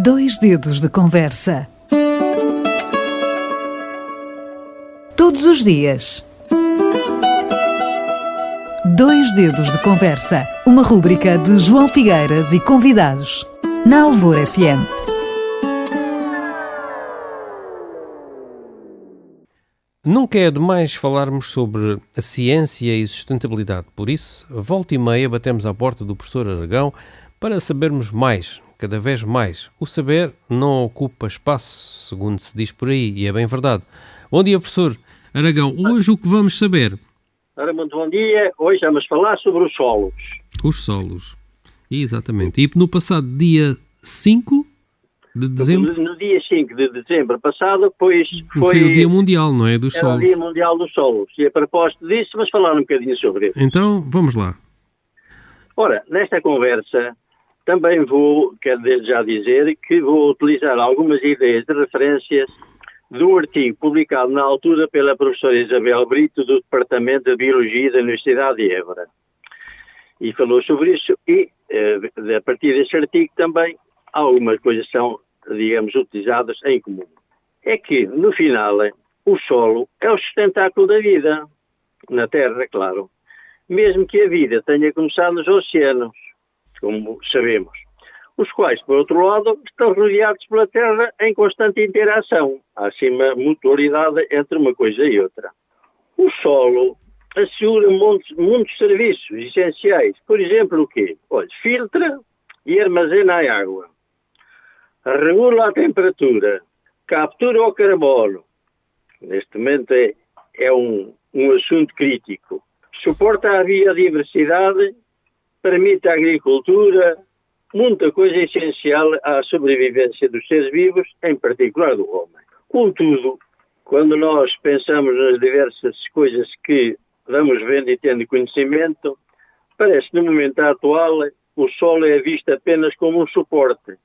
Dois dedos de conversa. Todos os dias. Dois dedos de conversa. Uma rúbrica de João Figueiras e convidados. Na Alvor FM. Nunca é demais falarmos sobre a ciência e sustentabilidade. Por isso, volta e meia batemos à porta do professor Aragão para sabermos mais, cada vez mais. O saber não ocupa espaço, segundo se diz por aí, e é bem verdade. Bom dia, professor Aragão. Hoje o que vamos saber? Ora, muito bom dia. Hoje vamos falar sobre os solos. Os solos. Exatamente. E no passado dia 5 de dezembro... No dia 5 de dezembro passado, pois foi o Dia Mundial, não é? Dos solos. Era o Dia Mundial dos Solos. E a propósito disso, vamos falar um bocadinho sobre isso. Então, vamos lá. Ora, nesta conversa, também quero desde já dizer que vou utilizar algumas ideias de referências do artigo publicado na altura pela professora Isabel Brito, do Departamento de Biologia da Universidade de Évora. E falou sobre isso e, a partir deste artigo também, algumas coisas são, digamos, utilizadas em comum. É que, no final, o solo é o sustentáculo da vida, na Terra, claro. Mesmo que a vida tenha começado nos oceanos, como sabemos, os quais, por outro lado, estão rodeados pela Terra em constante interação. Há assim uma mutualidade entre uma coisa e outra. O solo assegura muitos serviços essenciais. Por exemplo, o quê? Olha, filtra e armazena a água. Regula a temperatura, captura o carbono, neste momento é um assunto crítico, suporta a biodiversidade, permite a agricultura, muita coisa essencial à sobrevivência dos seres vivos, em particular do homem. Contudo, quando nós pensamos nas diversas coisas que vamos vendo e tendo conhecimento, parece que no momento atual o solo é visto apenas como um suporte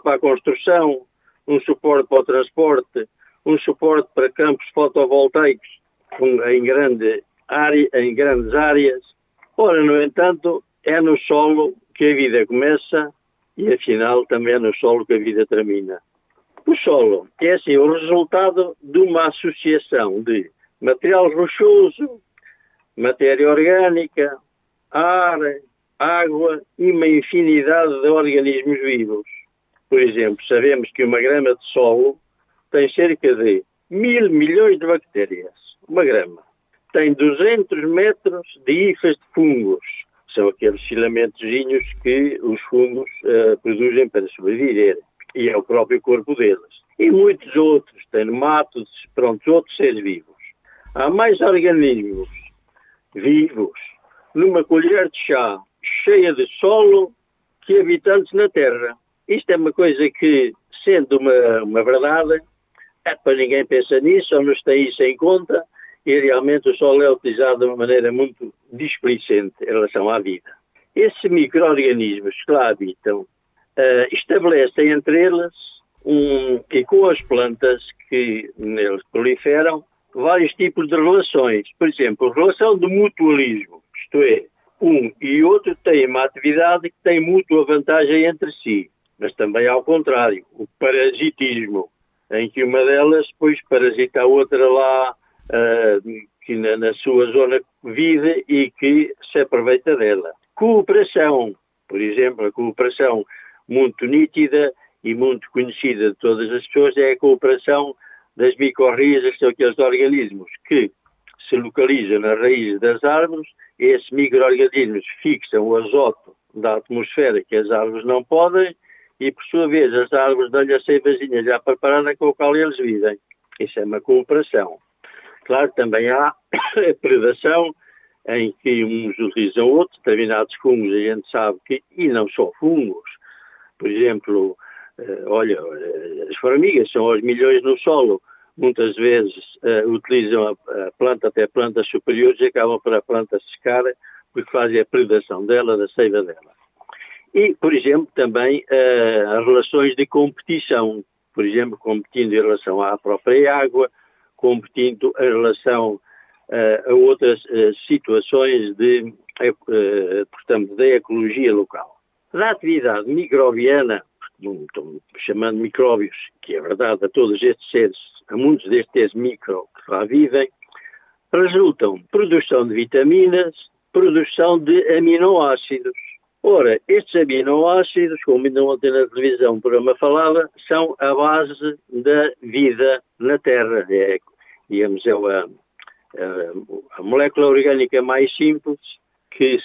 para a construção, um suporte para o transporte, um suporte para campos fotovoltaicos em grandes áreas. Ora, no entanto, é no solo que a vida começa e, afinal, também é no solo que a vida termina. O solo é, assim, o resultado de uma associação de material rochoso, matéria orgânica, ar, água e uma infinidade de organismos vivos. Por exemplo, sabemos que uma grama de solo tem cerca de 1.000 milhões de bactérias. Uma grama. Tem 200 metros de hifas de fungos. São aqueles filamentozinhos que os fungos produzem para sobreviver. E é o próprio corpo deles. E muitos outros. Tem nematos, outros seres vivos. Há mais organismos vivos numa colher de chá cheia de solo que habitantes na Terra. Isto é uma coisa que, sendo uma verdade, para ninguém pensa nisso, ou nos tem isso em conta, e realmente o solo é utilizado de uma maneira muito displicente em relação à vida. Esses micro-organismos que lá habitam estabelecem entre eles e com as plantas que neles proliferam vários tipos de relações. Por exemplo, relação de mutualismo, isto é, um e outro têm uma atividade que tem mútua vantagem entre si, mas também ao contrário, o parasitismo, em que uma delas depois parasita a outra lá que na sua zona vive e que se aproveita dela. Cooperação, por exemplo, a cooperação muito nítida e muito conhecida de todas as pessoas é a cooperação das micorrizas, que são aqueles organismos que se localizam nas raízes das árvores. Esses micro-organismos fixam o azoto da atmosfera que as árvores não podem e, por sua vez, as árvores dão-lhe a seivazinha já preparada com a qual eles vivem. Isso é uma cooperação. Claro que também há a predação, em que uns utilizam outros, determinados fungos, a gente sabe que, e não só fungos, por exemplo, as formigas são aos milhões no solo, muitas vezes utilizam a planta até plantas superiores e acabam por a planta secar, porque fazem a predação dela, da seiva dela. E, por exemplo, também as relações de competição, por exemplo, competindo em relação à própria água, competindo em relação a outras situações da ecologia local. Da atividade microbiana, chamando micróbios, que é verdade, a todos estes seres, a muitos destes seres micro que lá vivem, resultam produção de vitaminas, produção de aminoácidos. Ora, estes aminoácidos, como ainda ontem na televisão o programa falava, são a base da vida na Terra. Digamos, a molécula orgânica mais simples que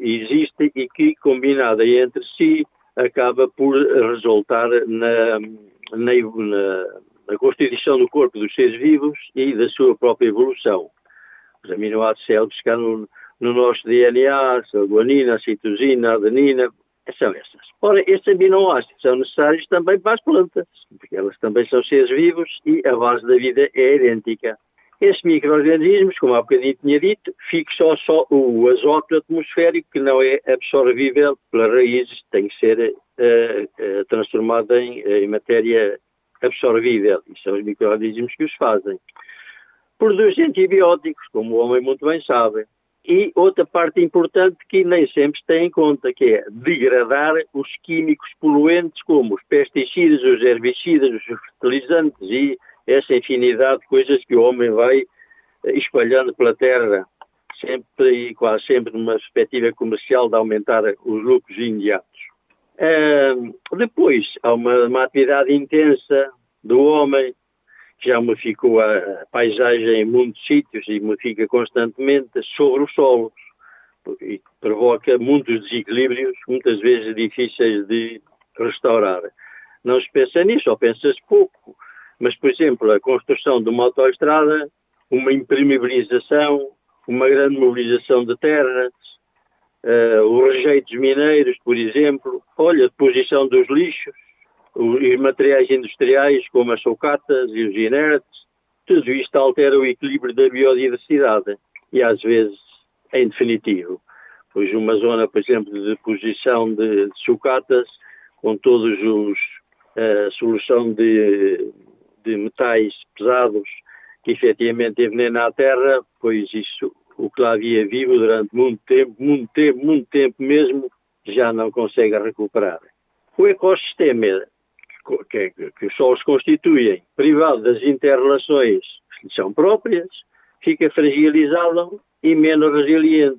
existe e que, combinada entre si, acaba por resultar na constituição do corpo dos seres vivos e da sua própria evolução. Os aminoácidos célebres cá no nosso DNA, a guanina, a citosina, a adenina, são essas. Ora, estes aminoácidos são necessários também para as plantas, porque elas também são seres vivos e a base da vida é idêntica. Estes micro-organismos, como há bocadinho tinha dito, fixam só o azoto atmosférico, que não é absorvível pelas raízes, tem que ser transformado em matéria absorvível. E são os micro-organismos que os fazem. Produzem antibióticos, como o homem muito bem sabe. E outra parte importante que nem sempre se tem em conta, que é degradar os químicos poluentes, como os pesticidas, os herbicidas, os fertilizantes e essa infinidade de coisas que o homem vai espalhando pela terra, sempre e quase sempre numa perspectiva comercial de aumentar os lucros imediatos. Depois, há uma atividade intensa do homem, que já modificou a paisagem em muitos sítios e modifica constantemente sobre os solos, e provoca muitos desequilíbrios, muitas vezes difíceis de restaurar. Não se pensa nisso, ou pensa-se pouco. Mas, por exemplo, a construção de uma autoestrada, uma impermeabilização, uma grande mobilização de terras, os rejeitos mineiros, por exemplo, a deposição dos lixos, os materiais industriais, como as sucatas e os inertes, tudo isto altera o equilíbrio da biodiversidade e, às vezes, em definitivo. Pois uma zona, por exemplo, de deposição de sucatas, com todos a solução de metais pesados que efetivamente envenena a terra, pois isso, o que lá havia vivo durante muito tempo mesmo, já não consegue recuperar. O ecossistema que os solos constituem, privado das inter-relações que lhe são próprias, fica fragilizado e menos resiliente.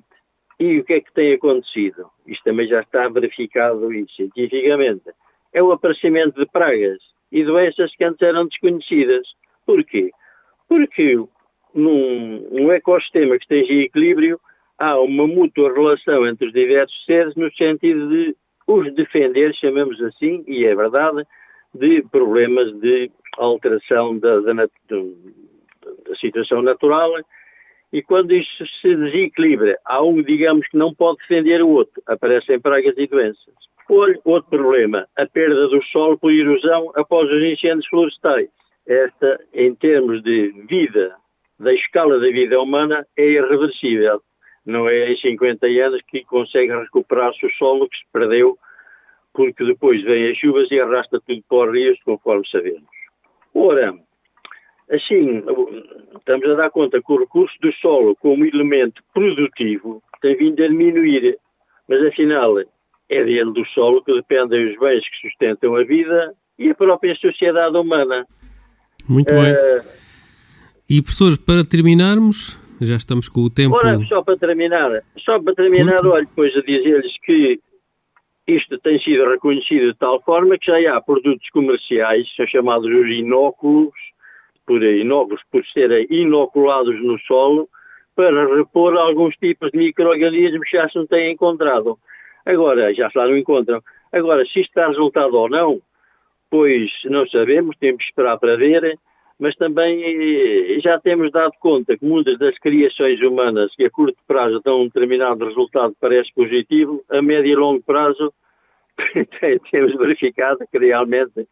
E o que é que tem acontecido? Isto também já está verificado cientificamente. É o aparecimento de pragas e doenças que antes eram desconhecidas. Porquê? Porque num ecossistema que esteja em equilíbrio, há uma mútua relação entre os diversos seres no sentido de os defender, chamemos assim, e é verdade, de problemas de alteração da situação natural. E quando isto se desequilibra, há um, digamos, que não pode defender o outro, aparecem pragas e doenças. Outro problema, a perda do solo por erosão após os incêndios florestais. Esta, em termos de vida, da escala da vida humana, é irreversível. Não é em 50 anos que consegue recuperar-se o solo que se perdeu, porque depois vêm as chuvas e arrasta tudo para os rios, conforme sabemos. Ora, assim, estamos a dar conta que o recurso do solo como elemento produtivo tem vindo a diminuir, mas afinal é dele do solo que dependem os bens que sustentam a vida e a própria sociedade humana. Muito bem. E, professor, para terminarmos, já estamos com o tempo... Ora, só para terminar, olha, depois a dizer-lhes que isto tem sido reconhecido de tal forma que já há produtos comerciais, são chamados os inóculos, por serem inoculados no solo, para repor alguns tipos de micro-organismos que já se não têm encontrado. Agora, já se lá não encontram. Agora, se isto dá resultado ou não, pois não sabemos, temos que esperar para ver, mas também já temos dado conta que muitas das criações humanas que a curto prazo dão um determinado resultado que parece positivo, a médio e longo prazo temos verificado que realmente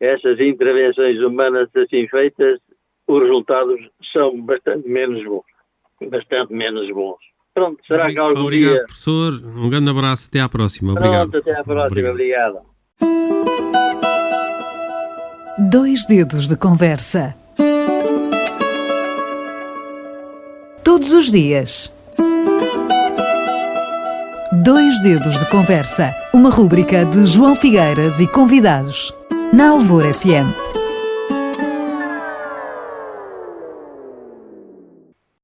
essas intervenções humanas assim feitas, os resultados são bastante menos bons. Pronto, será que algum Obrigado, dia... professor. Um grande abraço. Até à próxima. Obrigado. Pronto, até à próxima. Obrigado. 2 dedos de conversa. Todos os dias. Dois Dedos de Conversa, uma rúbrica de João Figueiras e convidados, na Alvor FM.